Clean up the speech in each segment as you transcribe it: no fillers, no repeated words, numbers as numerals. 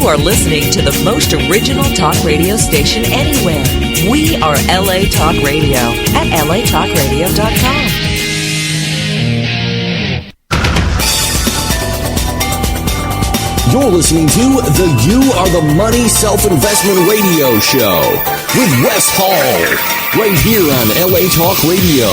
are listening to the most original talk radio station anywhere. We are LA Talk Radio at latalkradio.com. You're listening to the You Are the Money Self-Investment Radio Show with Wes Hall, right here on LA Talk Radio.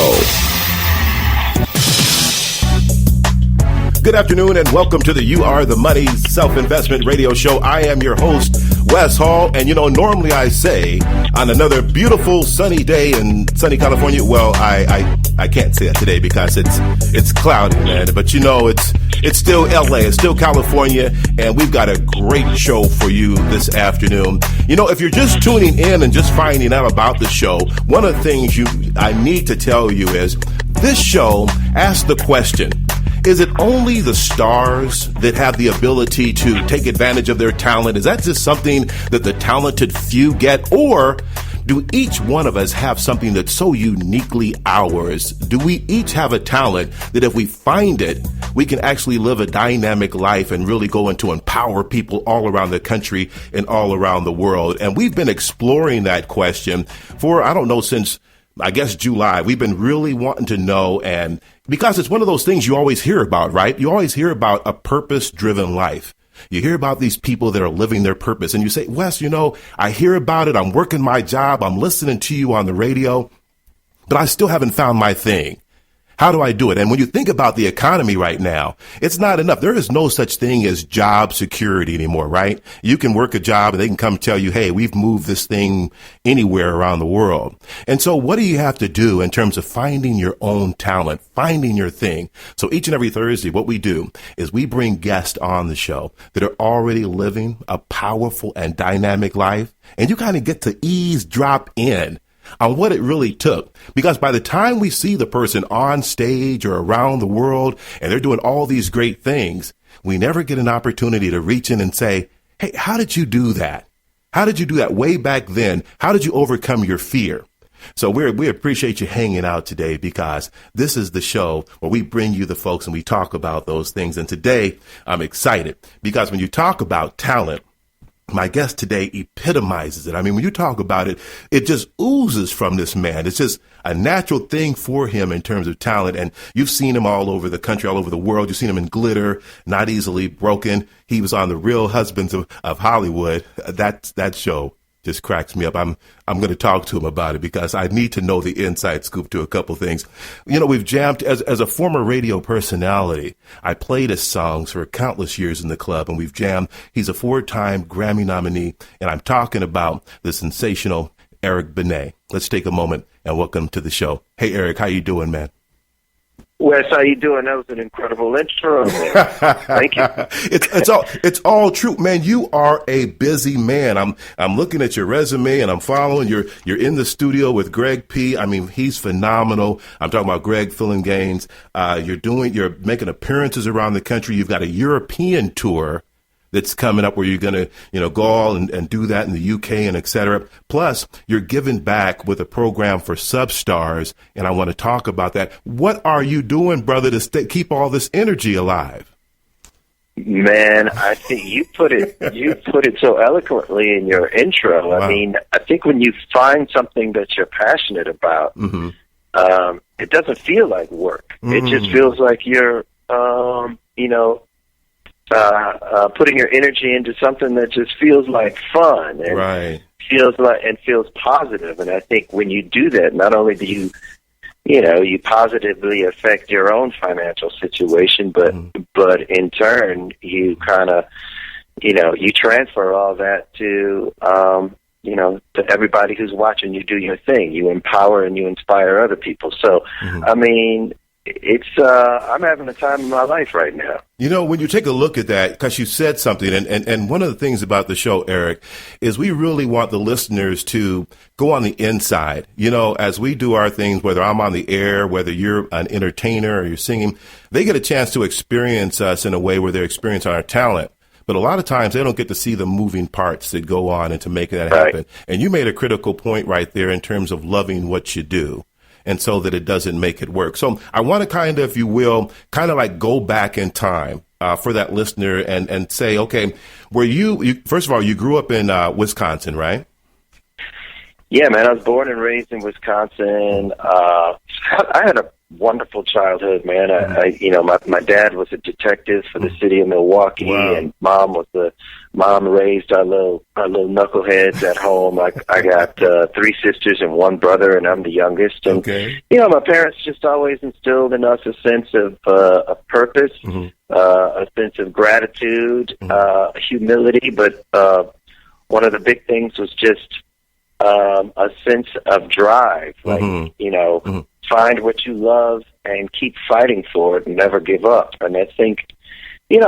Good afternoon and welcome to the You Are the Money Self-Investment Radio Show. I am your host, Wes Hall, and normally I say on another beautiful sunny day in sunny California, well, I can't say that today because it's cloudy, man, but it's still LA, it's still California, and we've got a great show for you this afternoon. If you're just tuning in and just finding out about the show, one of the things I need to tell you is this show asks the question, is it only the stars that have the ability to take advantage of their talent? Is that just something that the talented few get? Or do each one of us have something that's so uniquely ours? Do we each have a talent that if we find it, we can actually live a dynamic life and really go into empower people all around the country and all around the world? And we've been exploring that question for, since I guess July. We've been really wanting to know, and because it's one of those things you always hear about, right? You always hear about a purpose-driven life. You hear about these people that are living their purpose, and you say, Wes, I hear about it. I'm working my job. I'm listening to you on the radio, but I still haven't found my thing. How do I do it? And when you think about the economy right now, it's not enough. There is no such thing as job security anymore, right? You can work a job and they can come tell you, hey, we've moved this thing anywhere around the world. And so what do you have to do in terms of finding your own talent, finding your thing? So each and every Thursday, what we do is we bring guests on the show that are already living a powerful and dynamic life. And you kind of get to eavesdrop in on what it really took. Because by the time we see the person on stage or around the world and they're doing all these great things, we never get an opportunity to reach in and say, hey, how did you do that? How did you do that way back then? How did you overcome your fear? So we appreciate you hanging out today because this is the show where we bring you the folks and we talk about those things. And today I'm excited because when you talk about talent, my guest today epitomizes it. I mean, when you talk about it, it just oozes from this man. It's just a natural thing for him in terms of talent. And you've seen him all over the country, all over the world. You've seen him in Glitter, Not Easily Broken. He was on The Real Husbands of Hollywood. That show just cracks me up. I'm going to talk to him about it because I need to know the inside scoop to a couple things. We've jammed as a former radio personality. I played his songs for countless years in the club and we've jammed. He's a 4-time Grammy nominee and I'm talking about the sensational Eric Benet. Let's take a moment and welcome to the show. Hey, Eric, how you doing, man? Wes, how you doing? That was an incredible intro. Thank you. It's all true, man. You are a busy man. I'm looking at your resume and I'm following. You're in the studio with Greg P. I mean, he's phenomenal. I'm talking about Greg Gaines. You're making appearances around the country. You've got a European tour that's coming up where you're going to, go all and do that in the UK and et cetera. Plus, you're giving back with a program for substars, and I want to talk about that. What are you doing, brother, to keep all this energy alive? Man, I think you put it so eloquently in your intro. Wow. I mean, I think when you find something that you're passionate about, it doesn't feel like work. It just feels like you're, putting your energy into something that just feels like fun and feels positive. And I think when you do that, not only do you positively affect your own financial situation, but in turn you kind of you transfer all that to to everybody who's watching you do your thing. You empower and you inspire other people. So I mean, it's I'm having the time of my life right now. When you take a look at that, because you said something, and one of the things about the show, Eric, is we really want the listeners to go on the inside. As we do our things, whether I'm on the air, whether you're an entertainer or you're singing, they get a chance to experience us in a way where they're experiencing our talent. But a lot of times they don't get to see the moving parts that go on and to make that happen. And you made a critical point right there in terms of loving what you do. and so that it doesn't make it work. So I want to kind of, if you will, kind of like go back in time for that listener and say, okay, were you first of all, you grew up in Wisconsin, right? Yeah, man, I was born and raised in Wisconsin. I had a wonderful childhood, man. My dad was a detective for the city of Milwaukee, wow. And mom raised our little knuckleheads at home. I got 3 sisters and 1 brother, and I'm the youngest. And my parents just always instilled in us a sense of purpose, a sense of gratitude, humility. But one of the big things was just a sense of drive, find what you love and keep fighting for it and never give up. And I think, you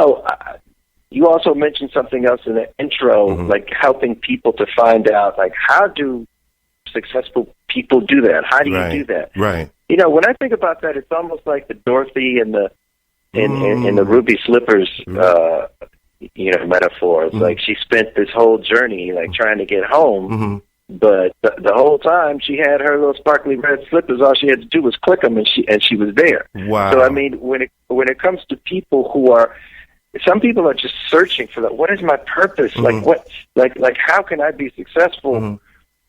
also mentioned something else in the intro, like helping people to find out, like, how do successful people do that? How do you do that? Right. When I think about that, it's almost like the Dorothy and the in the Ruby Slippers, metaphor. It's like she spent this whole journey, like, trying to get home. But the whole time she had her little sparkly red slippers, all she had to do was click them, and she was there. Wow. So I mean, when it comes to people who are, some people are just searching for that. What is my purpose? Like what? Like how can I be successful?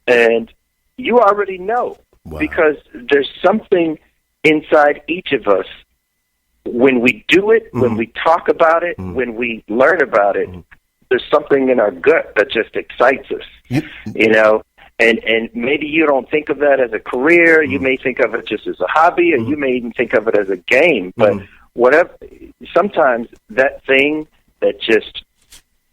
And you already know, because there's something inside each of us. When we do it, when we talk about it, when we learn about it, there's something in our gut that just excites us, and maybe you don't think of that as a career. You may think of it just as a hobby, or you may even think of it as a game. But whatever, sometimes that thing that just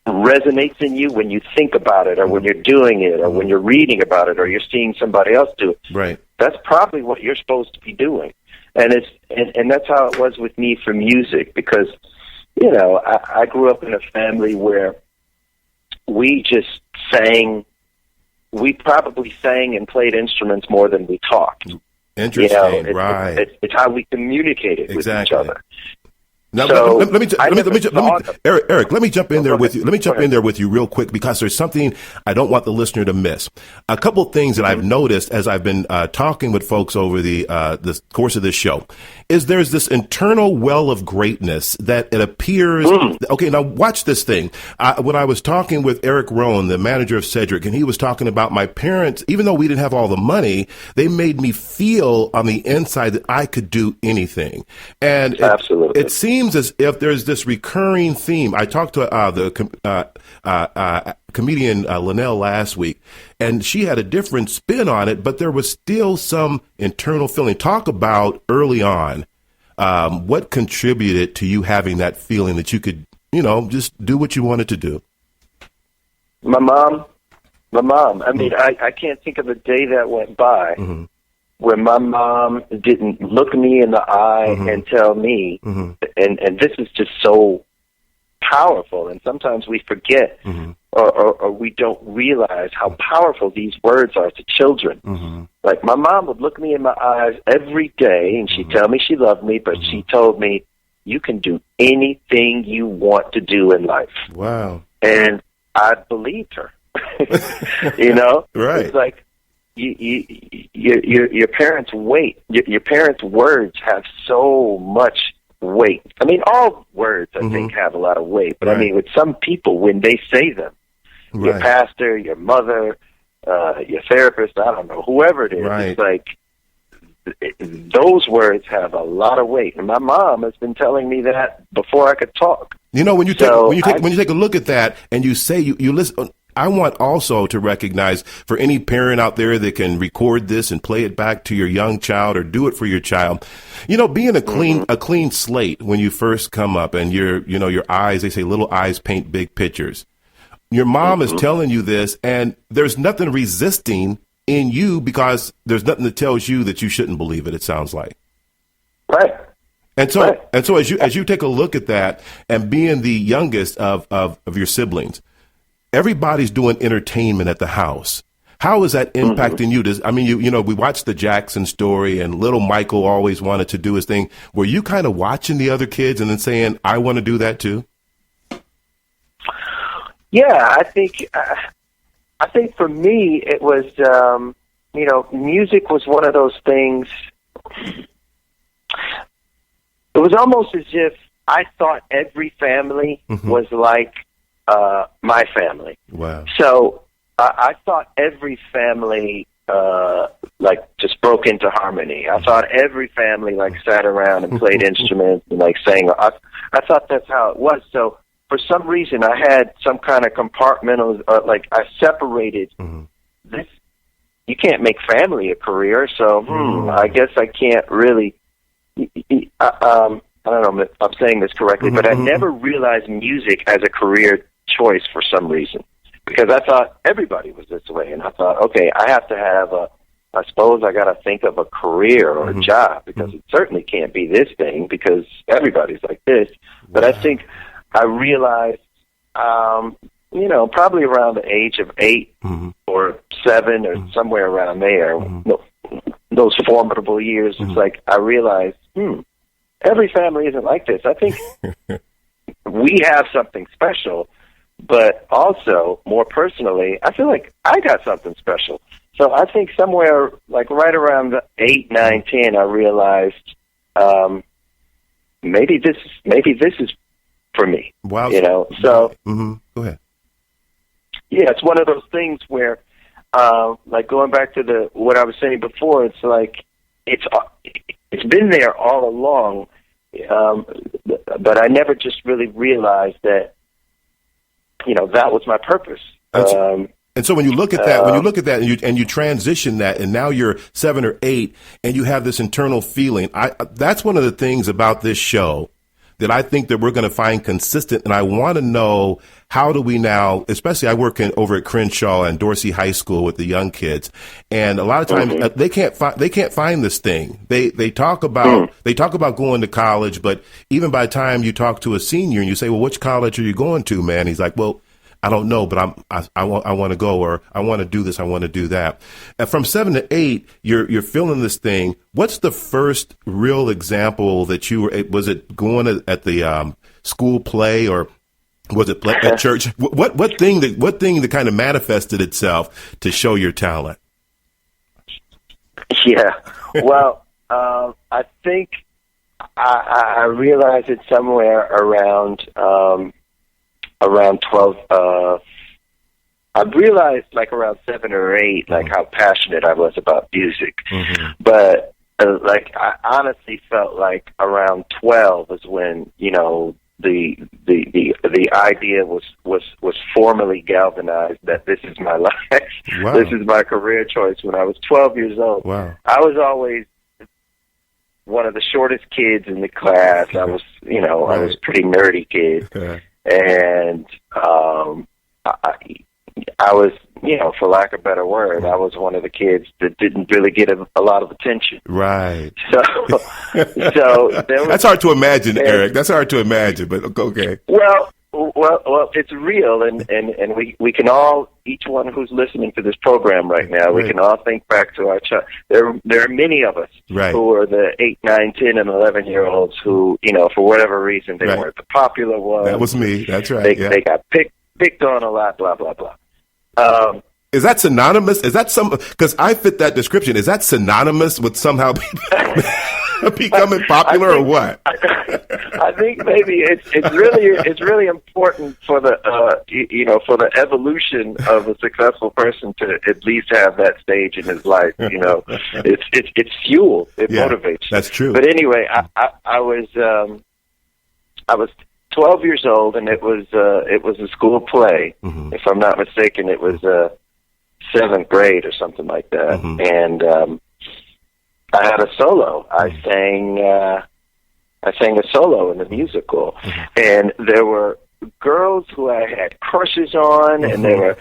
resonates in you when you think about it, or when you're doing it, or when you're reading about it, or you're seeing somebody else do it. Right. That's probably what you're supposed to be doing. And and that's how it was with me for music, because, I grew up in a family where we just sang. We probably sang and played instruments more than we talked. Interesting, right? It's how we communicated with each other. Now, so Eric, let me jump in there with you. Let me jump in there with you real quick, because there's something I don't want the listener to miss. A couple of things that I've noticed as I've been talking with folks over the course of this show is there's this internal well of greatness that it appears. Okay, now watch this thing. When I was talking with Eric Rohn, the manager of Cedric, and he was talking about my parents, even though we didn't have all the money, they made me feel on the inside that I could do anything. And absolutely, it seems as if there's this recurring theme. I talked to the comedian Linnell last week, and she had a different spin on it, but there was still some internal feeling. Talk about early on, what contributed to you having that feeling that you could, just do what you wanted to do? My mom. I mean, I can't think of a day that went by where my mom didn't look me in the eye and tell me, and this is just so powerful, and sometimes we forget or we don't realize how powerful these words are to children. Like, my mom would look me in my eyes every day, and she'd tell me she loved me, but she told me, you can do anything you want to do in life. Wow. And I believed her. Right. It's like, your parents' weight. Your parents' words have so much weight. I mean, all words, I think, have a lot of weight. But I mean, with some people, when they say them, your pastor, your mother, your therapist, I don't know, whoever it is, it's like those words have a lot of weight. And my mom has been telling me that before I could talk. When you take a look at that and you say you listen. I want also to recognize, for any parent out there that can record this and play it back to your young child or do it for your child, being a clean slate when you first come up, and your eyes, they say little eyes paint big pictures. Your mom is telling you this, and there's nothing resisting in you, because there's nothing that tells you that you shouldn't believe it. It sounds like. Right. And so as you take a look at that, and being the youngest of your siblings, everybody's doing entertainment at the house. How is that impacting you? We watched the Jackson story, and little Michael always wanted to do his thing. Were you kind of watching the other kids and then saying, I want to do that too? Yeah, I think for me, it was, music was one of those things. It was almost as if I thought every family was like my family. Wow. So I thought every family just broke into harmony. I thought every family sat around and played instruments and sang. I thought that's how it was. So for some reason I had some kind of compartmental, I separated this. You can't make family a career, so I guess I can't really. I don't know if I'm saying this correctly, but I never realized music as a career choice for some reason, because I thought everybody was this way, and I thought, okay, I have to have I suppose I got to think of a career or a job, because it certainly can't be this thing, because everybody's like this. But I think I realized, probably around the age of 8 or 7 or somewhere around there, those formidable years, it's like I realized, every family isn't like this. I think we have something special, but also, more personally, I feel like I got something special. So I think somewhere right around the 8, 9, 10, I realized maybe this is for me. Wow. So go ahead. Yeah, it's one of those things where, going back to what I was saying before, it's like it's been there all along, but I never just really realized that that was my purpose. And so when you look at that, and you transition that, and now you're 7 or 8, and you have this internal feeling, that's one of the things about this show that I think that we're going to find consistent. And I want to know, how do we now, especially I work over at Crenshaw and Dorsey High School with the young kids, and a lot of times they can't find this thing. They talk about going to college, but even by the time you talk to a senior and you say, well, which college are you going to, man? He's like, well, I don't know, but I want to go, or I want to do this, I want to do that. And from 7 to 8, you're feeling this thing. What's the first real example that was it going at the school play, or was it at church? What thing that kind of manifested itself to show your talent? Yeah, well, I think I realized it somewhere around 12. I realized around 7 or 8, how passionate I was about music. But I honestly felt like around 12 is when the idea was formally galvanized that this is my life. Wow. This is my career choice. When I was 12 years old, wow. I was always one of the shortest kids in the class. I was, I was a pretty nerdy kid. And I was, for lack of a better word, I was one of the kids that didn't really get a lot of attention. Right. So there was, that's hard to imagine, Eric. That's hard to imagine, but okay. Well, it's real, and we can all, each one who's listening to this program right now, we can all think back to our child. There are many of us who are the 8, 9, 10, and 11-year-olds who, for whatever reason, they weren't the popular ones. That was me. That's right. They got picked on a lot, blah, blah, blah. Is that synonymous? Is that because I fit that description? Is that synonymous with somehow becoming popular, or what? I think maybe it's really important for the for the evolution of a successful person to at least have that stage in his life. It's fuel. It motivates. That's true. But anyway, I was 12 years old, and it was a school play. If I'm not mistaken, it was 7th grade or something like that. And I had a solo. I sang a solo in the musical, and there were girls who I had crushes on, and there were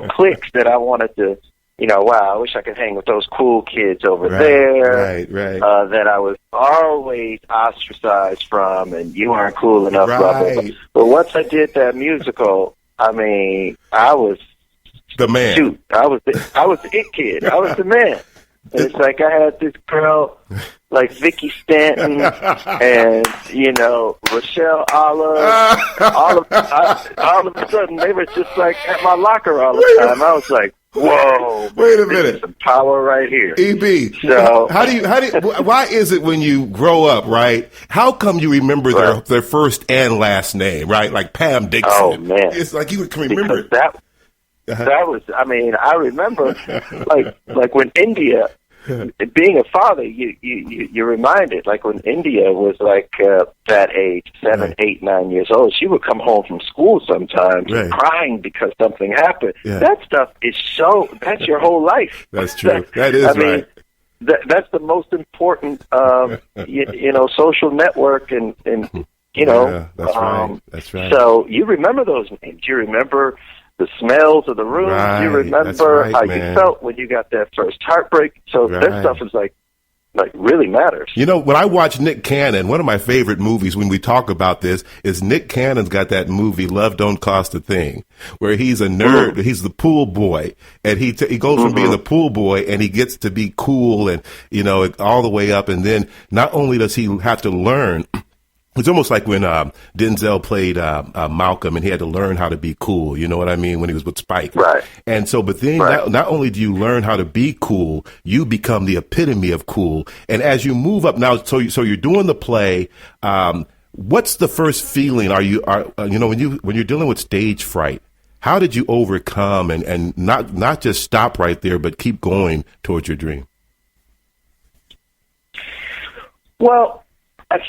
cliques that I wanted to. Wow, I wish I could hang with those cool kids over there. Right. That I was always ostracized from, and you aren't cool enough. Blah, blah, blah. But once I did that musical, I was the man. Shoot, I was the it kid. I was the man. And it's like I had this girl like Vicky Stanton and Rochelle Olive. All of a sudden, they were just like at my locker all the time. I was like, Whoa! Wait a minute. Some power right here. EB. So why is it when you grow up, right? How come you remember their first and last name, right? Like Pam Dixon. Oh man, it's like you can remember because that was. I mean, I remember like when India. Being a father, you're reminded, like when India was like that age, 7, 8, 9 years old, she would come home from school sometimes crying because something happened. Yeah. That stuff is that's your whole life. That's true. That is right. That's the most important, social network and that's right. That's right. So you remember those names. You remember the smells of the room. Right. You remember how you felt when you got that first heartbreak. So that stuff is like really matters. You know, when I watch Nick Cannon, one of my favorite movies when we talk about this is Nick Cannon's got that movie Love Don't Cost a Thing, where he's a nerd. Mm-hmm. He's the pool boy, and he goes from being the pool boy and he gets to be cool and all the way up. And then not only does he have to learn. It's almost like when Denzel played Malcolm and he had to learn how to be cool. You know what I mean? When he was with Spike. Right. And so, but then not only do you learn how to be cool, you become the epitome of cool. And as you move up now, so you're doing the play. What's the first feeling? When you're dealing with stage fright, how did you overcome and not just stop right there, but keep going towards your dream? Well, I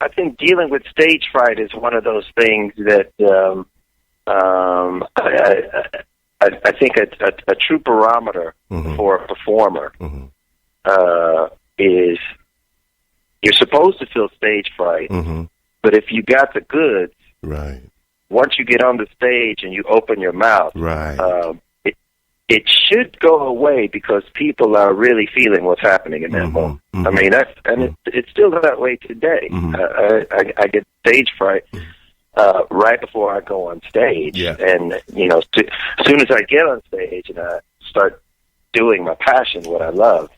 think dealing with stage fright is one of those things that I think a true barometer for a performer is you're supposed to feel stage fright, but if you got the goods, once you get on the stage and you open your mouth, it should go away because people are really feeling what's happening in that moment. I mean, it's still that way today. I get stage fright right before I go on stage, and as soon as I get on stage and I start doing my passion, what I love,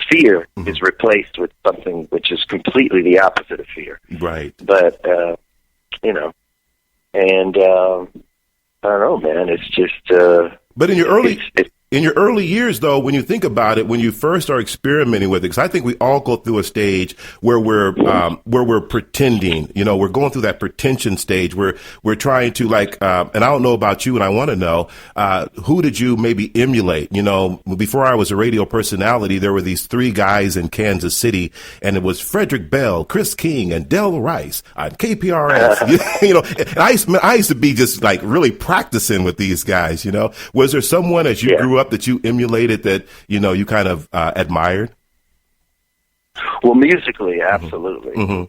fear is replaced with something which is completely the opposite of fear. Right. But and I don't know, man. It's just. But in your early years, though, when you think about it, when you first are experimenting with it, because I think we all go through a stage where we're pretending, we're going through that pretension stage where we're trying to and I don't know about you, and I want to know, who did you maybe emulate? Before I was a radio personality, there were these 3 guys in Kansas City, and it was Frederick Bell, Chris King, and Del Rice on KPRS. And I used to be just like really practicing with these guys. Was there someone as you grew up that you emulated that you kind of admired? Well, musically, absolutely.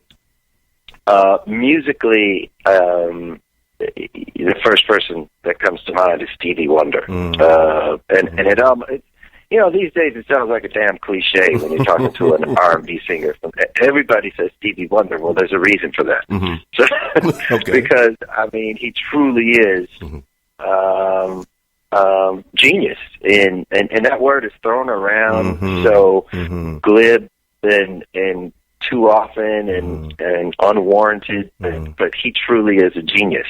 Musically, the first person that comes to mind is Stevie Wonder, and these days it sounds like a damn cliche when you're talking to an R&B singer. Everybody says Stevie Wonder. Well, there's a reason for that. So, because I mean, he truly is. Genius, and that word is thrown around so glib and too often and unwarranted, but he truly is a genius.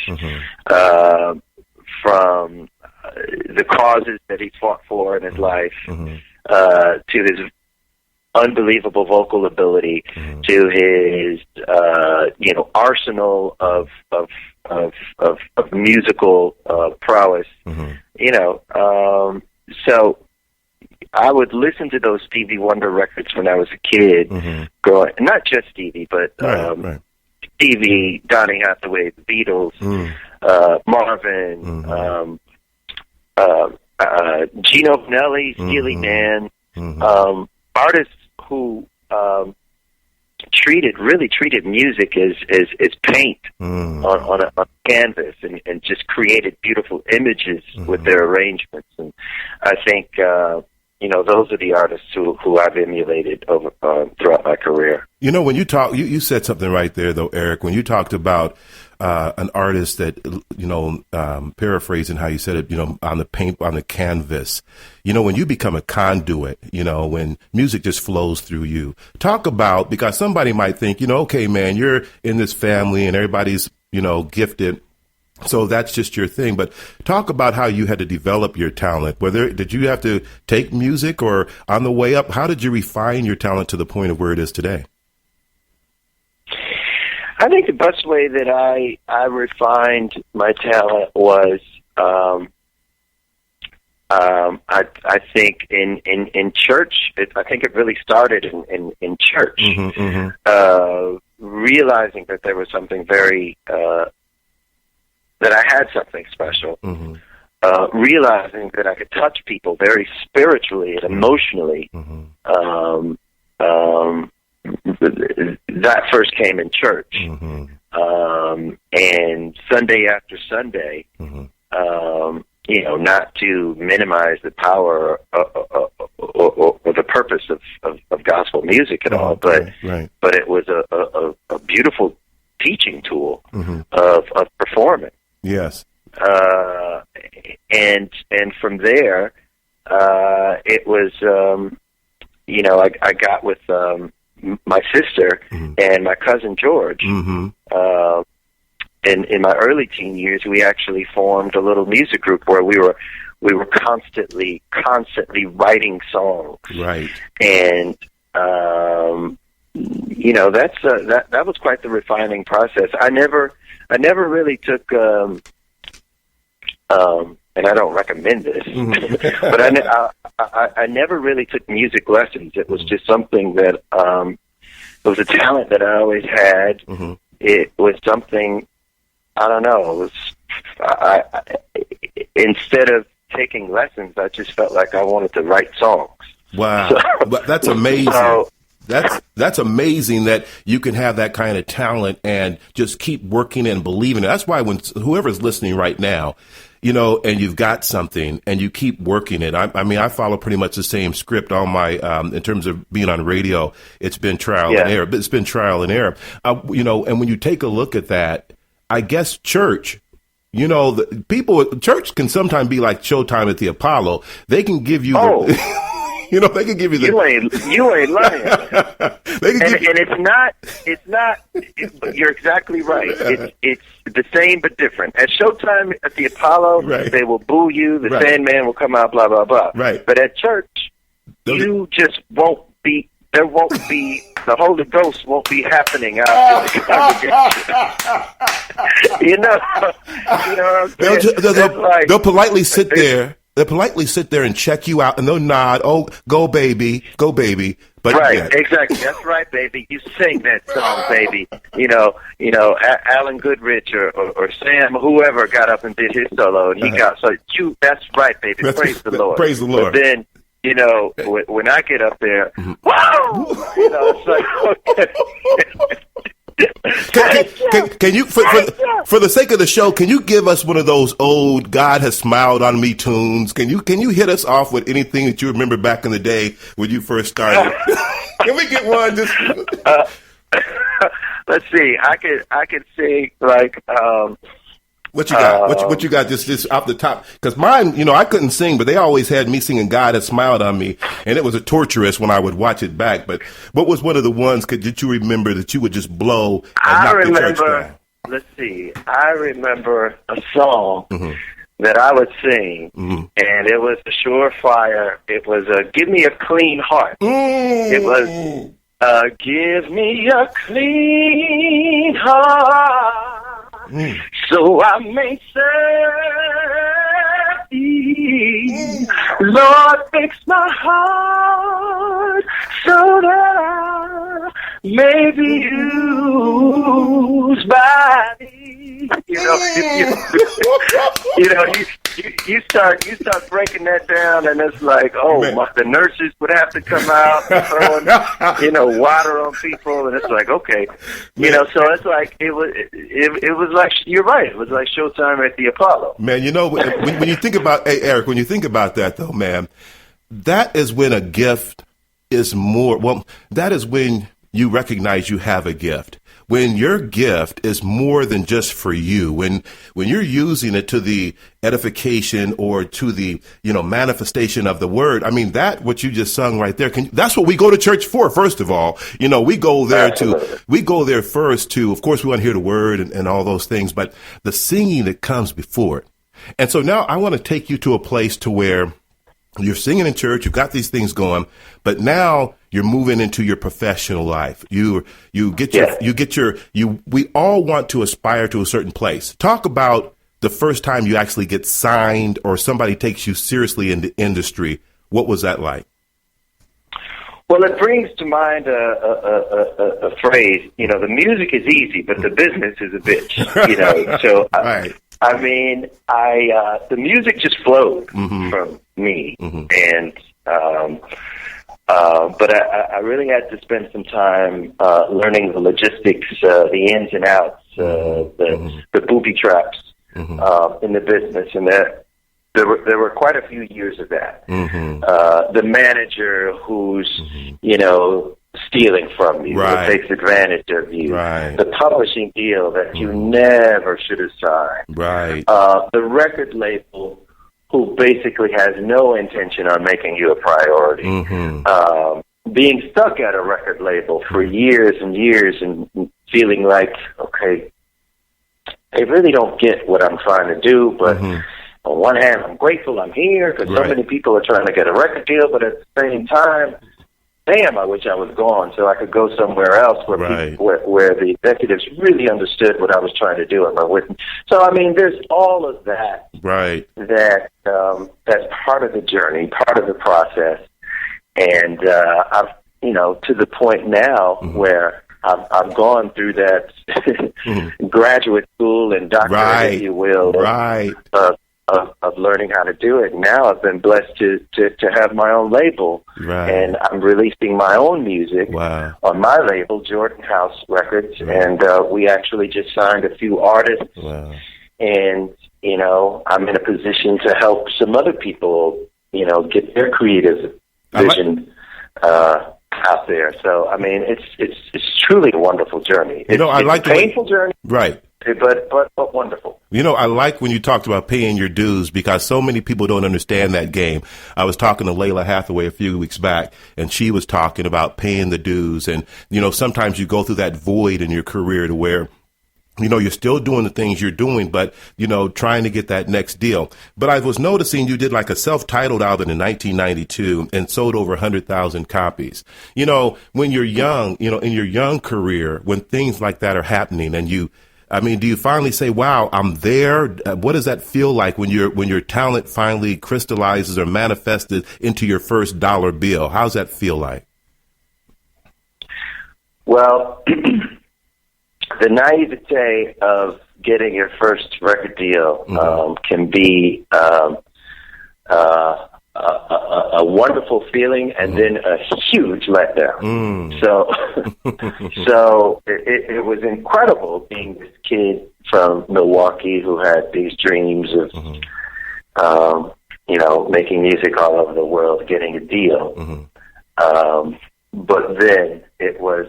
From the causes that he's fought for in his life, to his unbelievable vocal ability, to his arsenal of musical prowess. So I would listen to those Stevie Wonder records when I was a kid, growing. Not just Stevie, but Stevie, Donny Hathaway, the Beatles, Marvin, Gino Vanelli, Steely Dan, artists who really treated music as paint on a canvas and just created beautiful images with their arrangements. And I think those are the artists who I've emulated over throughout my career. When you talk, you said something right there, though, Eric, when you talked about an artist that, paraphrasing how you said it, on the canvas, when you become a conduit, when music just flows through you. Talk about, because somebody might think, okay, man, you're in this family and everybody's, gifted. So that's just your thing. But talk about how you had to develop your talent. Did you have to take music, or on the way up, how did you refine your talent to the point of where it is today? I think the best way that I refined my talent was, I think in church. I think it really started in church. Mm-hmm, mm-hmm. Realizing that there was something very that I had something special. Mm-hmm. Realizing that I could touch people very spiritually and emotionally. Mm-hmm. That first came in church. Mm-hmm. And Sunday after Sunday, mm-hmm. Not to minimize the power or the purpose of gospel music at all, but it was a beautiful teaching tool mm-hmm. of performance. Yes. And from there, it was, I got with my sister mm-hmm. and my cousin George. Mm-hmm. In my early teen years, we actually formed a little music group where we were constantly writing songs. Right. And that was quite the refining process. I never really took and I don't recommend this, mm-hmm. but I never really took music lessons. It was just something that it was a talent that I always had. Mm-hmm. It was something, I don't know. It was instead of taking lessons, I just felt like I wanted to write songs. Wow, that's amazing. That's amazing that you can have that kind of talent and just keep working and believing it. That's why when whoever's listening right now, and you've got something and you keep working it. I mean, I follow pretty much the same script on my, in terms of being on radio. It's been trial and error. It's been trial and error. And when you take a look at that, I guess church, church can sometimes be like Showtime at the Apollo. They can give you they can give you the... You ain't lying. It's not, you're exactly right. It's the same but different. At Showtime at the Apollo, right. They will boo you, the Sandman will come out, blah, blah, blah. Right. But at church, you just won't be, there won't be, the Holy Ghost won't be happening out in the congregation. What I'm saying? They'll politely sit there. They'll politely sit there and check you out, and they'll nod. Oh, go baby. But exactly. That's right, baby. You sing that song, baby. Alan Goodrich or Sam, whoever got up and did his solo, and he got That's right, baby. Praise the Lord. Praise the Lord. But then, when I get up there, whoa! It's like, okay. Can you, for the sake of the show, can you give us one of those old "God Has Smiled on Me" tunes? Can you hit us off with anything that you remember back in the day when you first started? Can we get one? Let's see. I could sing like. What you got? What you got? Just off the top? Because mine, I couldn't sing, but they always had me singing "God Has Smiled on Me," and it was a torturous when I would watch it back. But what was one of the ones that you remember that you would just blow and knock the church down? Let's see. I remember a song mm-hmm. that I would sing, mm-hmm. and it was a surefire. It was "Give Me a Clean Heart." Mm. It was "Give me a clean heart." So I may serve thee. Lord, fix my heart so that I may be used by thee. You start breaking that down, and it's like, the nurses would have to come out throwing, water on people, and it's like, okay, so it's like it was like, you're right, it was like Showtime at the Apollo. Man, when you think about, hey, Eric, when you think about that though, man, that is when a gift is more. Well, that is when you recognize you have a gift. when your gift is more than just for you, when you're using it to the edification or to the, manifestation of the word. I mean, that what you just sung right there, that's what we go to church for, first of all. We go there first to, of course, we want to hear the word and all those things, but the singing that comes before it. And so now I want to take you to a place to where you're singing in church, you've got these things going, but now you're moving into your professional life. We all want to aspire to a certain place. Talk about the first time you actually get signed or somebody takes you seriously in the industry. What was that like? Well, it brings to mind a phrase, the music is easy, but the business is a bitch, so right. The music just flowed from me, and but I really had to spend some time learning the logistics, the ins and outs, the booby traps in the business, and there were quite a few years of that. The manager who's stealing from you, right, who takes advantage of you, right, the publishing deal that you never should have signed, right, the record label who basically has no intention on making you a priority, being stuck at a record label for years and years and feeling like, okay, they really don't get what I'm trying to do, but on one hand, I'm grateful I'm here because so many people are trying to get a record deal, but at the same time, damn, I wish I was gone so I could go somewhere else where the executives really understood what I was trying to do. So, I mean, there's all of that. Right. That's part of the journey, part of the process. And I've, to the point now where I've gone through that graduate school and doctorate, if you will, of learning how to do it. Now I've been blessed to have my own label, and I'm releasing my own music on my label, Jordan House Records, and we actually just signed a few artists, and I'm in a position to help some other people, get their creative vision out there. So I mean, it's truly a wonderful journey. It's a painful journey, right? But wonderful. I like when you talked about paying your dues because so many people don't understand that game. I was talking to Layla Hathaway a few weeks back, and she was talking about paying the dues. And, sometimes you go through that void in your career to where, you're still doing the things you're doing, but, trying to get that next deal. But I was noticing you did like a self-titled album in 1992 and sold over 100,000 copies. When you're young, in your young career, when things like that are happening and do you finally say, wow, I'm there? What does that feel like when your talent finally crystallizes or manifested into your first dollar bill? How's that feel like? Well, the naivete of getting your first record deal can be a wonderful feeling and then a huge letdown. So it was incredible being this kid from Milwaukee who had these dreams of, making music all over the world, getting a deal. But then it was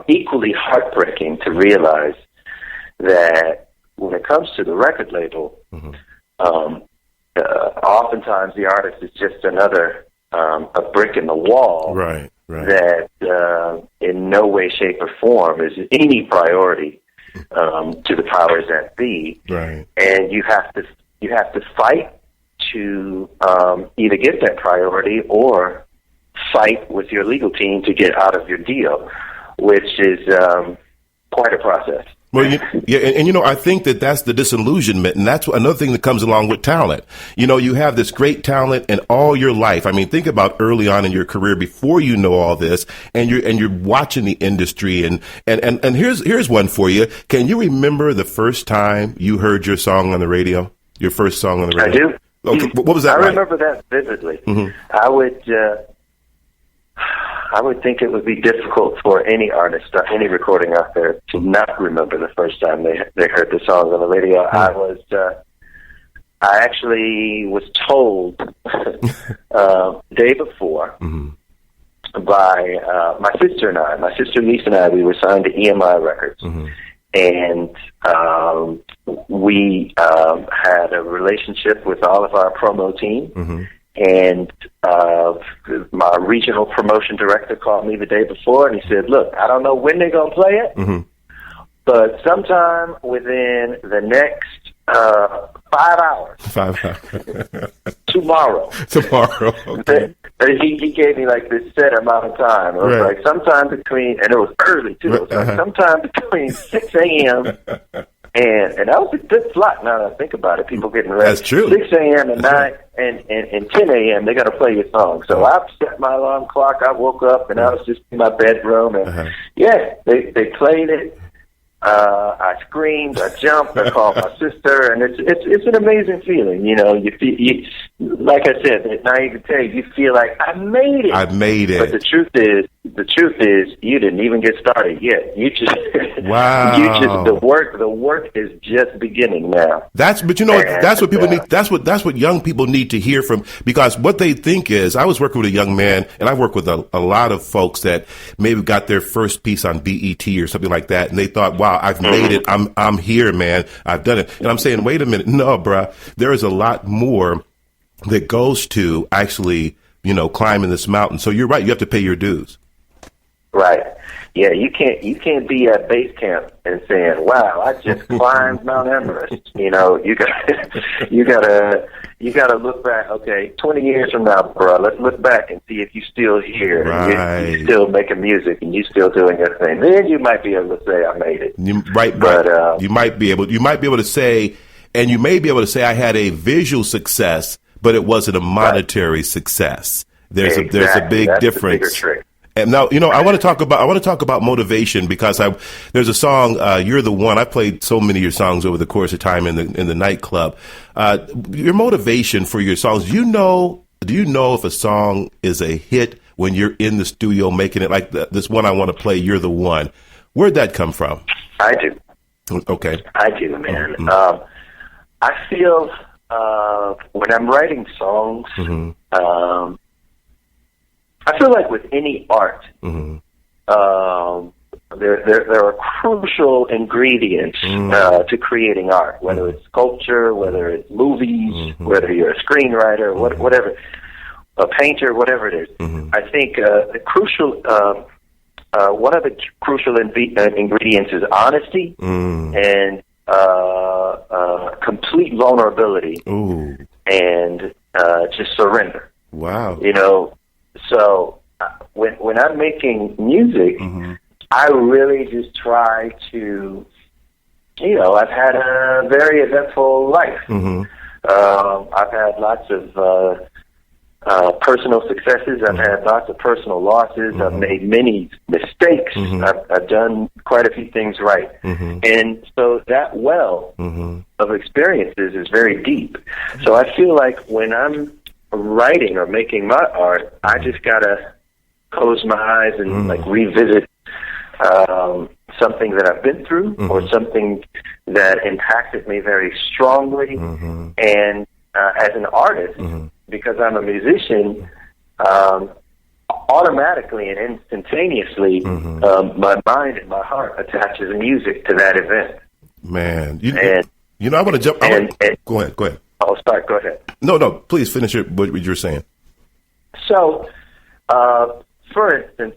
equally heartbreaking to realize that when it comes to the record label, oftentimes the artist is just another a brick in the wall, right. That in no way, shape, or form is any priority to the powers that be, right. And you have to fight to either get that priority or fight with your legal team to get out of your deal, which is quite a process. Well, and I think that's the disillusionment, and that's another thing that comes along with talent. You have this great talent, and all your life. I mean, think about early on in your career before you know all this, and you're watching the industry, and here's one for you. Can you remember the first time you heard your song on the radio? Your first song on the radio? I do. Okay, what was that? I remember that vividly. I would think it would be difficult for any artist or any recording out there to not remember the first time they heard the song on the radio. I actually was told day before by my sister and I. My sister Lisa and I, we were signed to EMI Records. And we had a relationship with all of our promo team. And my regional promotion director called me the day before, and he said, look, I don't know when they're going to play it, but sometime within the next 5 hours. Tomorrow. Okay. He gave me like this set amount of time. It was like sometime between, and it was early too. It was like sometime between 6 a.m. and that was a good slot. Now that I think about it, people getting ready. That's true. 6 a.m. and 9 and 10 a.m. They got to play your song. So I set my alarm clock. I woke up and I was just in my bedroom, and they played it. I screamed, I jumped, I called my sister, and it's an amazing feeling. You know, you like I said, that naivete, you feel like I made it. I made it. But the truth is, you didn't even get started yet. You just the work is just beginning now. That's what people need. That's what young people need to hear from, because what they think is, I was working with a young man, and I work with a lot of folks that maybe got their first piece on BET or something like that, and they thought, wow, I've made it. I'm here, man. I've done it. And I'm saying, wait a minute. No, bruh. There is a lot more that goes to actually, climbing this mountain. So you're right. You have to pay your dues. Right. Yeah, you can't be at base camp and saying, "Wow, I just climbed Mount Everest." You gotta look back. Okay, 20 years from now, bro, let's look back and see if you're still here, and you're still making music, and you're still doing your thing. Then you might be able to say, "I made it." But you might be able to say, and you may be able to say, "I had a visual success, but it wasn't a monetary success." There's a big difference. The bigger trick. And now, I want to talk about motivation, because there's a song, "You're the One." I played so many of your songs over the course of time in the nightclub. Your motivation for your songs. Do you know if a song is a hit when you're in the studio making it? Like this one I want to play, "You're the One." Where'd that come from? I do. Okay. I do, man. I feel when I'm writing songs, I feel like with any art, there are crucial ingredients to creating art, whether it's sculpture, whether it's movies, whether you're a screenwriter, whatever, a painter, whatever it is. I think the crucial one of the crucial ingredients is honesty and complete vulnerability and just surrender. Wow. So when I'm making music, I really just try to, I've had a very eventful life. I've had lots of personal successes. I've had lots of personal losses. I've made many mistakes. I've done quite a few things right. And so that well of experiences is very deep. So I feel like when I'm writing or making my art, I just gotta close my eyes and revisit something that I've been through or something that impacted me very strongly. And as an artist, because I'm a musician, automatically and instantaneously, my mind and my heart attaches music to that event. Man, I want to jump. Go ahead. I'll start. Go ahead. No. Please finish what you're saying. So, for instance,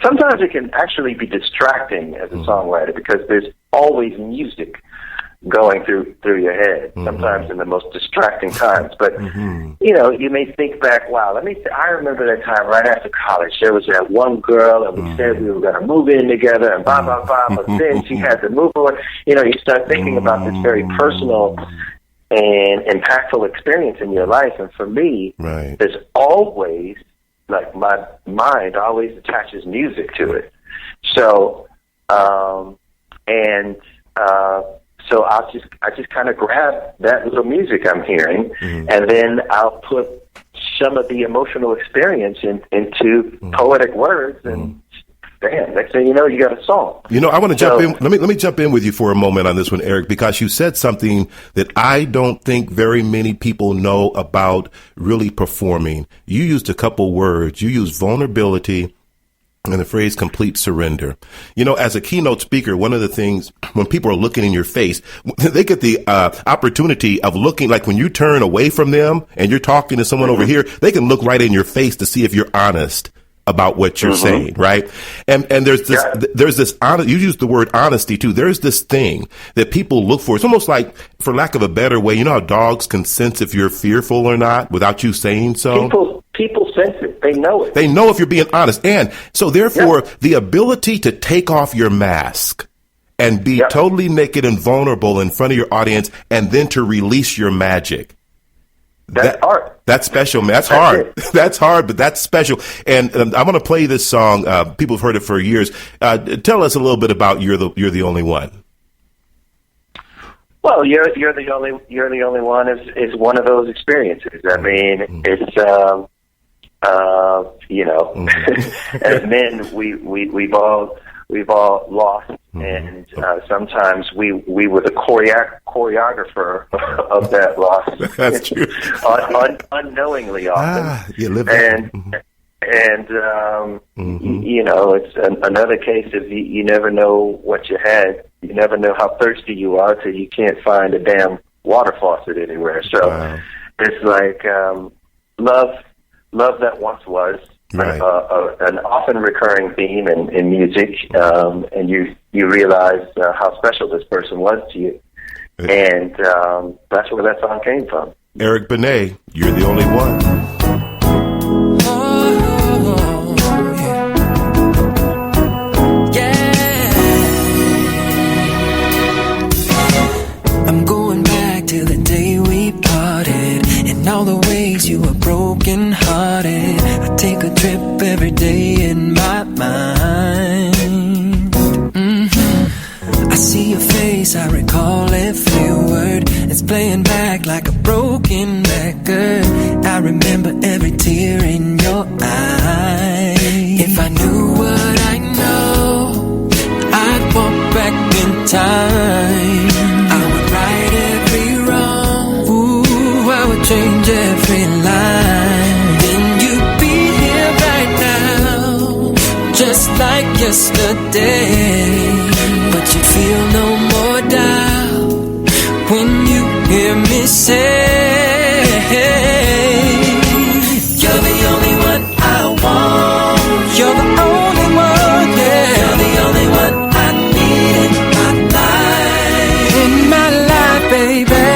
sometimes it can actually be distracting as a songwriter because there's always music going through your head, sometimes in the most distracting times. But, you may think back, wow, I remember that time right after college. There was that one girl, and we said we were going to move in together, and blah, blah, blah, but then she had to move on. You start thinking about this very personal and impactful experience in your life. And for me, there's always, my mind always attaches music to it. So, so I just kind of grab that little music I'm hearing, and then I'll put some of the emotional experience into poetic words and bam, next thing you know, you got a song. I want to jump in. Let me jump in with you for a moment on this one, Eric, because you said something that I don't think very many people know about really performing. You used a couple words. You used vulnerability and the phrase complete surrender. As a keynote speaker, one of the things when people are looking in your face, they get the opportunity of looking, like when you turn away from them and you're talking to someone over here, they can look right in your face to see if you're honest about what you're saying, right? And there's this honest, you use the word honesty too. There's this thing that people look for. It's almost like, for lack of a better way, how dogs can sense if you're fearful or not without you saying so? People sense it. They know it. They know if you're being honest. And so therefore, the ability to take off your mask and be totally naked and vulnerable in front of your audience and then to release your magic. That's art. That's special, man. That's hard. That's hard, but that's special. And I'm going to play this song. People have heard it for years. Tell us a little bit about "You're the Only One." Well, you're the only one is one of those experiences. I mean, it's as men, we've all lost, and sometimes we were the choreographer of that loss. That's true. Unknowingly often. It's another case of you never know what you had. You never know how thirsty you are till you can't find a damn water faucet anywhere. So it's like love that once was. Right. An often recurring theme in music, and you realize how special this person was to you, and that's where that song came from. Eric Benet, "You're the Only One." I'm going back to the day we parted, and all the ways you were broken hearted. I take a trip every day in my mind. I see your face, I recall every word. It's playing back like a broken record. I remember every tear in your eye. If I knew what I know, I'd walk back in time. I would right every wrong. Ooh, I would change every line. Then you'd be here right now, just like yesterday. But you feel no more doubt when you hear me say, you're the only one I want. You're the only one, yeah. You're the only one I need in my life. In my life, baby.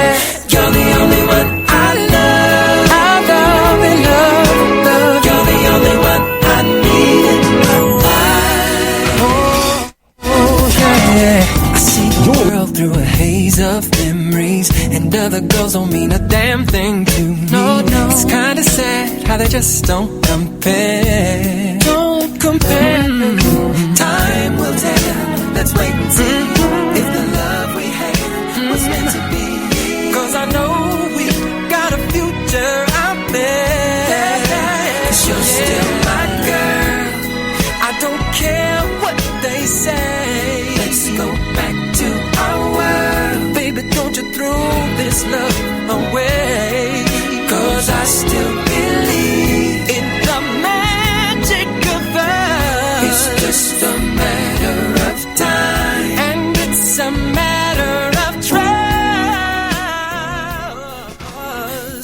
You're the only one I love. I love and love and love. You're the only one I need in my life. Oh, yeah. I see the world through a haze of memories, and other girls don't mean a damn thing to me. No. It's kinda sad how they just don't compare. Don't compare. Time will tell. Let's wait and see if the love we had was meant to be. 'Cause I know we got a future out there. 'Cause you're still my girl. I don't care what they say. Let's go back to our world. Baby, don't you throw this love away. 'Cause I still believe in the magic of love. It's just a matter of time, and it's a matter of trust.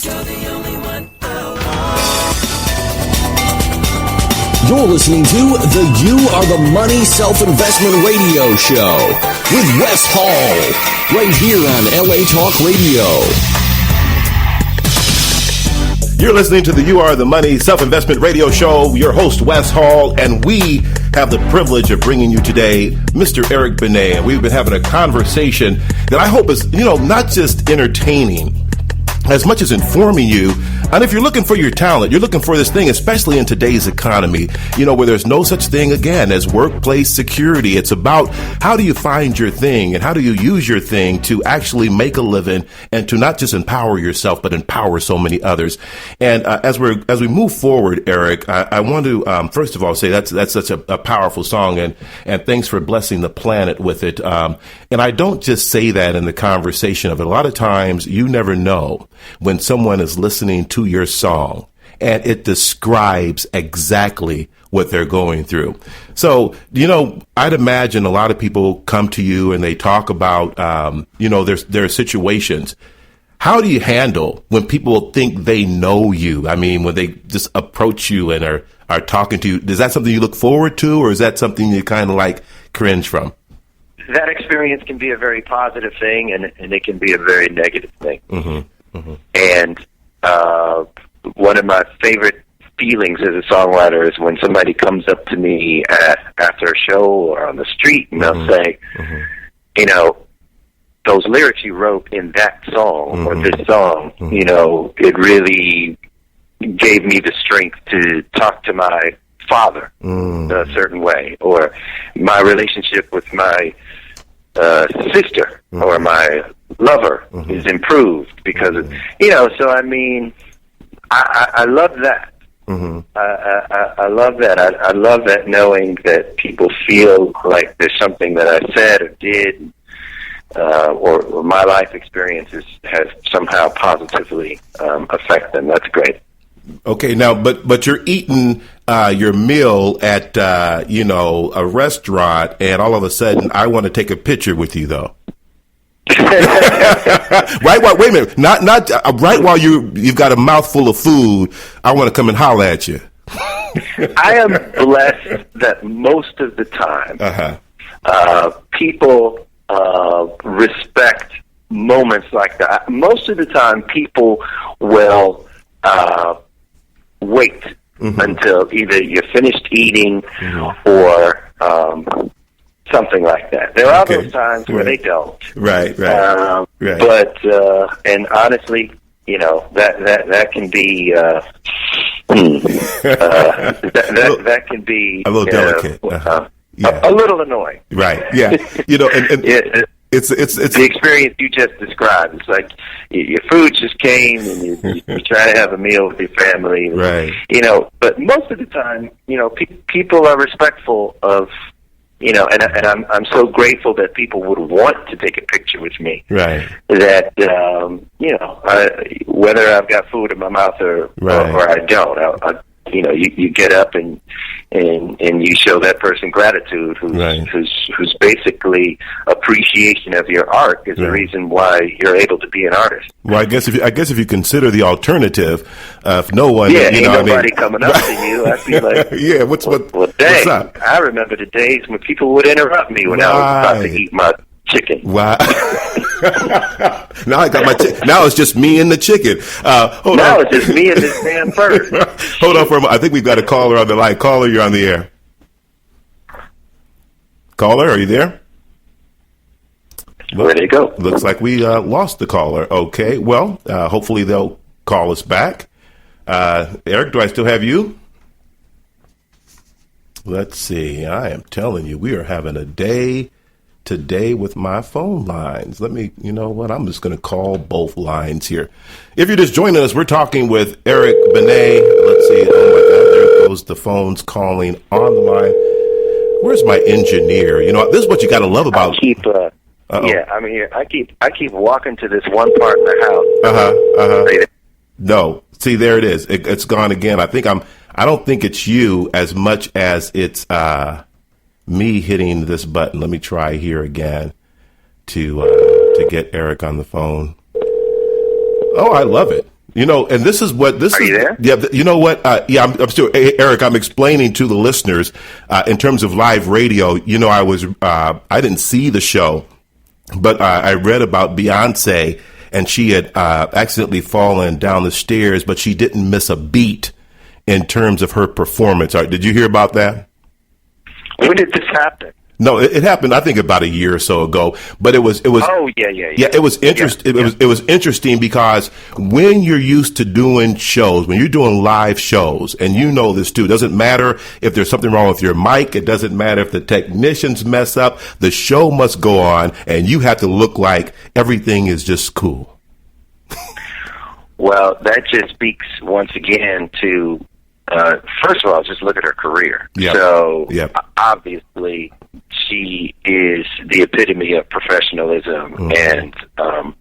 You're the only one I want. You're listening to the You Are the Money Self-Investment Radio Show with Wes Hall, right here on LA Talk Radio. You're listening to the You Are the Money Self-Investment Radio Show. Your host, Wes Hall, and we have the privilege of bringing you today Mr. Eric Benet. And we've been having a conversation that I hope is, not just entertaining, as much as informing you. And if you're looking for your talent, you're looking for this thing, especially in today's economy, where there's no such thing, again, as workplace security. It's about how do you find your thing and how do you use your thing to actually make a living and to not just empower yourself, but empower so many others. And as we move forward, Eric, I want to, first of all, say that's such a powerful song, and thanks for blessing the planet with it. And I don't just say that in the conversation of it. A lot of times you never know when someone is listening to your song and it describes exactly what they're going through. So, I'd imagine a lot of people come to you and they talk about, their situations. How do you handle when people think they know you? I mean, when they just approach you and are talking to you, is that something you look forward to, or is that something you kind of like cringe from? That experience can be a very positive thing, and it can be a very negative thing. Mm-hmm. Mm-hmm. And one of my favorite feelings as a songwriter is when somebody comes up to me after a show or on the street, and they'll say, those lyrics you wrote in that song or this song, it really gave me the strength to talk to my father a certain way, or my relationship with my sister or my lover is improved because of, so I mean, I love that. I love that. I love that, knowing that people feel like there's something that I said or did, or my life experiences has somehow positively affect them. That's great. Okay, now, but you're eating your meal at a restaurant, and all of a sudden, I want to take a picture with you, though. Right? Wait a minute. Not right while you've got a mouthful of food. I want to come and holler at you. I am blessed that most of the time, people respect moments like that. Most of the time, people will wait until either you're finished eating or something like that. There are those times where they don't. Right. But and honestly, that can be that can be a little delicate, a little annoying. Right. Yeah. And It's the experience you just described. It's like your food just came, and you try to have a meal with your family, right? But most of the time, people are respectful of, and I'm so grateful that people would want to take a picture with me, right? That whether I've got food in my mouth or I don't, you get up and you show that person gratitude, who's basically appreciation of your art is the reason why you're able to be an artist. Well, I guess if you consider the alternative, if no one, ain't nobody coming up to you, I'd be like, what's dang, up? I remember the days when people would interrupt me when I was about to eat my chicken. Wow. Now I got my now it's just me and the chicken. Hold on. It's just me and this damn bird. Hold on for a moment. I think we've got a caller on the line. Caller, you're on the air. Caller, are you there? Where'd they go? Looks like we lost the caller. Okay, well, hopefully they'll call us back. Eric, do I still have you? Let's see. I am telling you, we are having a day today with my phone lines. Let me, I'm just going to call both lines here. If you're just joining us, we're talking with Eric Benet. Let's see. Oh my God, there goes the phones calling on the line. Where's my engineer? This is what you got to love about. I'm here. I keep walking to this one part in the house. No, see, there it is. It's gone again. I don't think it's you as much as it's me hitting this button. Let me try here again to get Eric on the phone. Oh, I love it. And this is what this is. Are you there? Yeah. You know what? I'm still, Eric, I'm explaining to the listeners, in terms of live radio, I didn't see the show, but I read about Beyonce, and she had accidentally fallen down the stairs, but she didn't miss a beat in terms of her performance. Did you hear about that? When did this happen? No, it happened, I think, about a year or so ago. But it was. Oh, yeah. Yeah, it was interesting. It was interesting because when you're used to doing shows, when you're doing live shows, and you know this too, it doesn't matter if there's something wrong with your mic. It doesn't matter if the technicians mess up. The show must go on, and you have to look like everything is just cool. Well, that just speaks once again to, first of all, just look at her career. Yep. So Yep. obviously she is the epitome of professionalism and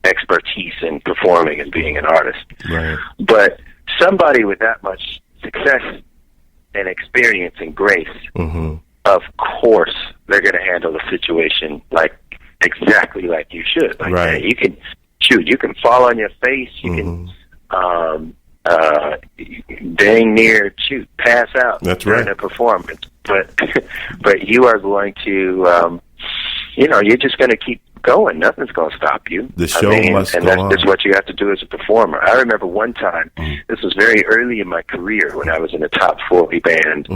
expertise in performing and being an artist. Right. But somebody with that much success and experience and grace, of course, they're going to handle the situation exactly like you should. Like, right. You can fall on your face. You can dang near pass out during a performance. But you are going to, you're just going to keep going. Nothing's going to stop you. The show must go on. And that's what you have to do as a performer. I remember one time, this was very early in my career when I was in a top 40 band,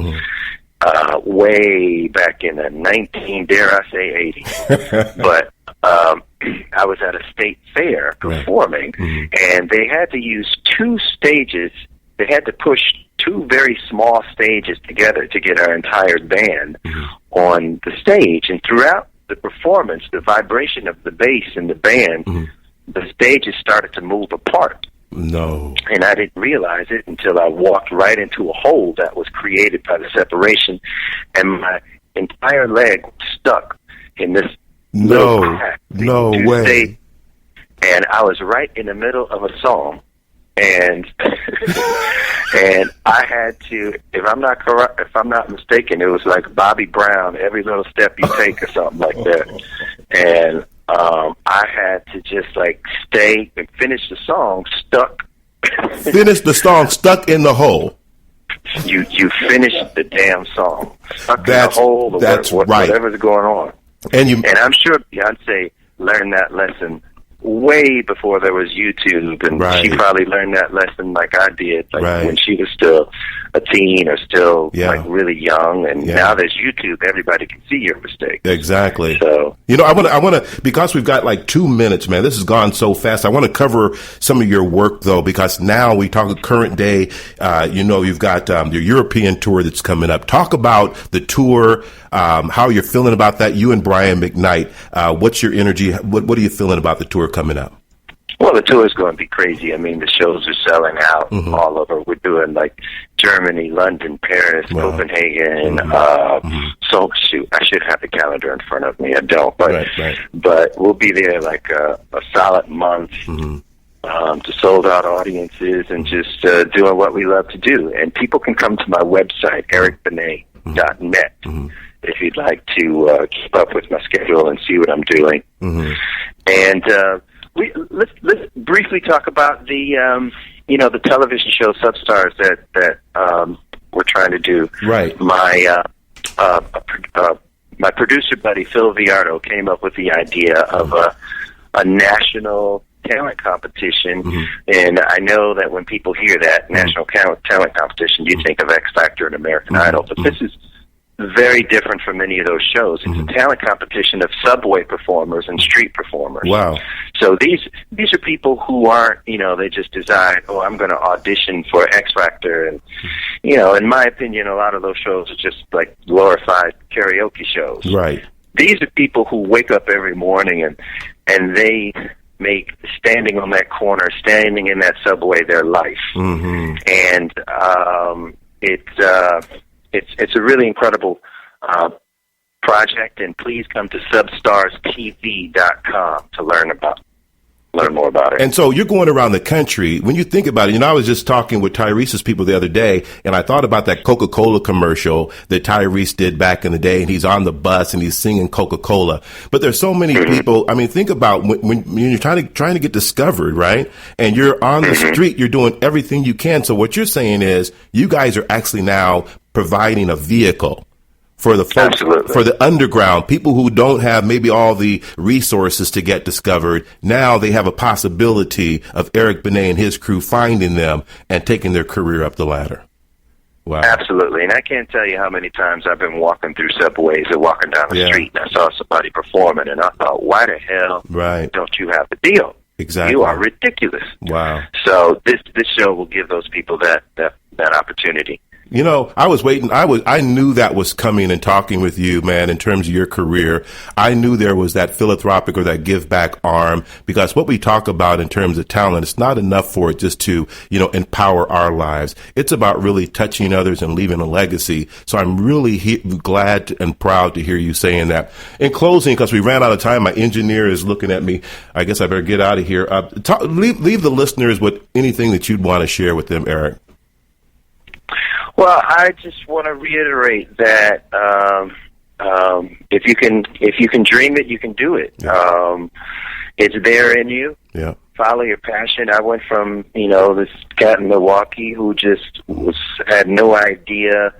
way back in the 80s. But I was at a state fair performing, and they had to use two stages. They had to push two very small stages together to get our entire band on the stage. And throughout the performance, the vibration of the bass in the band, the stages started to move apart. No. And I didn't realize it until I walked right into a hole that was created by the separation, and my entire leg was stuck in this little crack. No way. And I was right in the middle of a song, and and I had to, if I'm not mistaken, it was like Bobby Brown, every little step you take or something like that. And I had to just stay and finish the song stuck. Finish the song stuck in the hole. You finish the damn song stuck in the hole. That's right. Whatever's going on. And I'm sure Beyonce learned that lesson way before there was YouTube, and she probably learned that lesson like I did, when she was still a teen or still really young. And now there's YouTube; everybody can see your mistake. Exactly. So I want to because we've got 2 minutes, man. This has gone so fast. I want to cover some of your work though, because now we talk current day. You've got your European tour that's coming up. Talk about the tour. How you're feeling about that? You and Brian McKnight. What's your energy? What are you feeling about the tour coming up? Well, the tour is going to be crazy. I mean, the shows are selling out all over. We're doing Germany, London, Paris, Copenhagen. So I should have the calendar in front of me. I don't, but we'll be there a solid month. To sold out audiences and just doing what we love to do. And people can come to my website, ericbenet.net. If you'd like to keep up with my schedule and see what I'm doing. And let's briefly talk about the the television show Substars that we're trying to do. Right. My producer buddy Phil Viardo came up with the idea of a national talent competition, and I know that when people hear that national talent competition, you think of X Factor and American Idol, but this is very different from any of those shows. It's a talent competition of subway performers and street performers. Wow. So these are people who aren't, they just decide, I'm going to audition for X Factor. And, in my opinion, a lot of those shows are just glorified karaoke shows. Right. These are people who wake up every morning and they make standing on that corner, standing in that subway their life. And it's a really incredible project, and please come to substarstv.com to learn more about it. And so you're going around the country. When you think about it, I was just talking with Tyrese's people the other day, and I thought about that Coca-Cola commercial that Tyrese did back in the day, and he's on the bus and he's singing Coca-Cola. But there's so many people. I mean, think about when you're trying to get discovered, right? And you're on the street, you're doing everything you can. So what you're saying is you guys are actually now providing a vehicle for the folks, for the underground, people who don't have maybe all the resources to get discovered. Now they have a possibility of Eric Benet and his crew finding them and taking their career up the ladder. Wow. Absolutely. And I can't tell you how many times I've been walking through subways or walking down the street and I saw somebody performing and I thought, why the hell don't you have the deal? Exactly. You are ridiculous. Wow. So this show will give those people that opportunity. You know, I was waiting. I knew that was coming and talking with you, man, in terms of your career. I knew there was that philanthropic or that give back arm, because what we talk about in terms of talent, it's not enough for it just to, you know, empower our lives. It's about really touching others and leaving a legacy. So I'm really glad and proud to hear you saying that. In closing, because we ran out of time, my engineer is looking at me. I guess I better get out of here. Leave the listeners with anything that you'd want to share with them, Eric. Well, I just want to reiterate that if you can dream it, you can do it. Yeah. It's there in you. Yeah. Follow your passion. I went from this cat in Milwaukee who just had no idea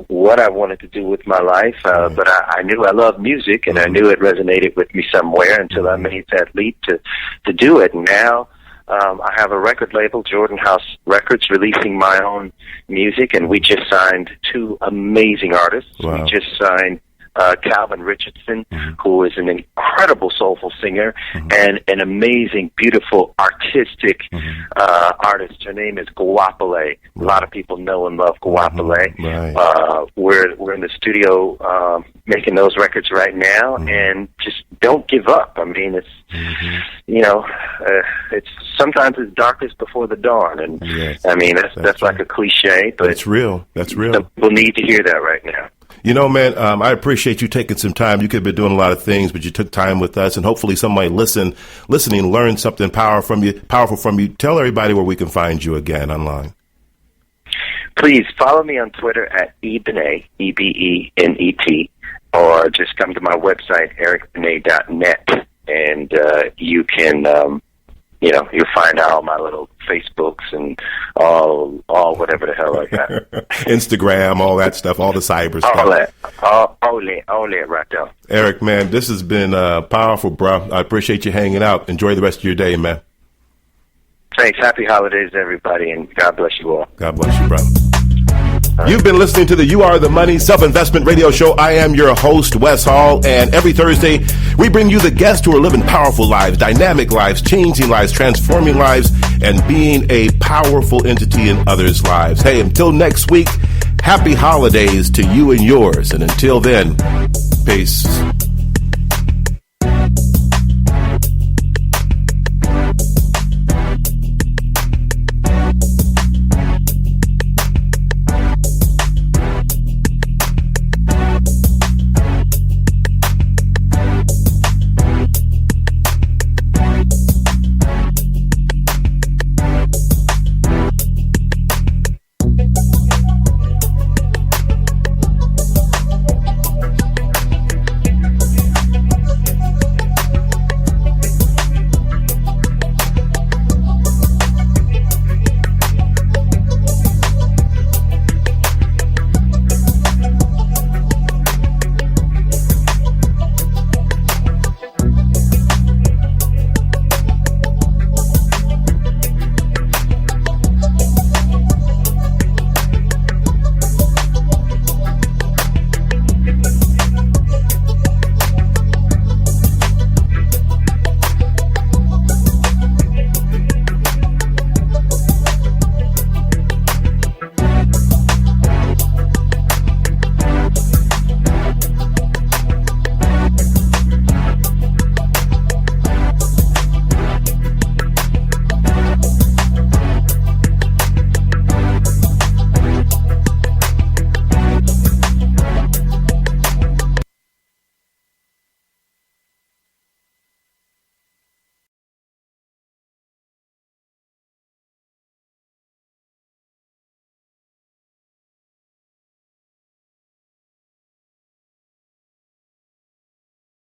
what I wanted to do with my life, but I knew I loved music and I knew it resonated with me somewhere until I made that leap to do it. And now I have a record label, Jordan House Records, releasing my own music, and we just signed 2 amazing artists. Wow. We just signed Calvin Richardson, who is an incredible soulful singer and an amazing, beautiful, artistic artist. Her name is Guapale. A lot of people know and love Guapale. Right. We're in the studio making those records right now, and just don't give up. I mean, it's it's sometimes it's darkest before the dawn, and I mean that's like a cliche, but it's real. That's real. Some people need to hear that right now. You know, man, I appreciate you taking some time. You could have been doing a lot of things, but you took time with us, and hopefully somebody listening, learn something powerful from you. Tell everybody where we can find you again online. Please follow me on Twitter at eBenet, EBENET, or just come to my website, ericbenet.net, and you can, you'll find all my little Facebooks and all whatever the hell I got. Instagram, all that stuff, all the cyber stuff. All that right there. Eric, man, this has been powerful, bro. I appreciate you hanging out. Enjoy the rest of your day, man. Thanks. Happy holidays, everybody, and God bless you all. God bless you, bro. You've been listening to the You Are the Money Self-Investment Radio Show. I am your host, Wes Hall, and every Thursday we bring you the guests who are living powerful lives, dynamic lives, changing lives, transforming lives, and being a powerful entity in others' lives. Hey, until next week, happy holidays to you and yours, and until then, peace.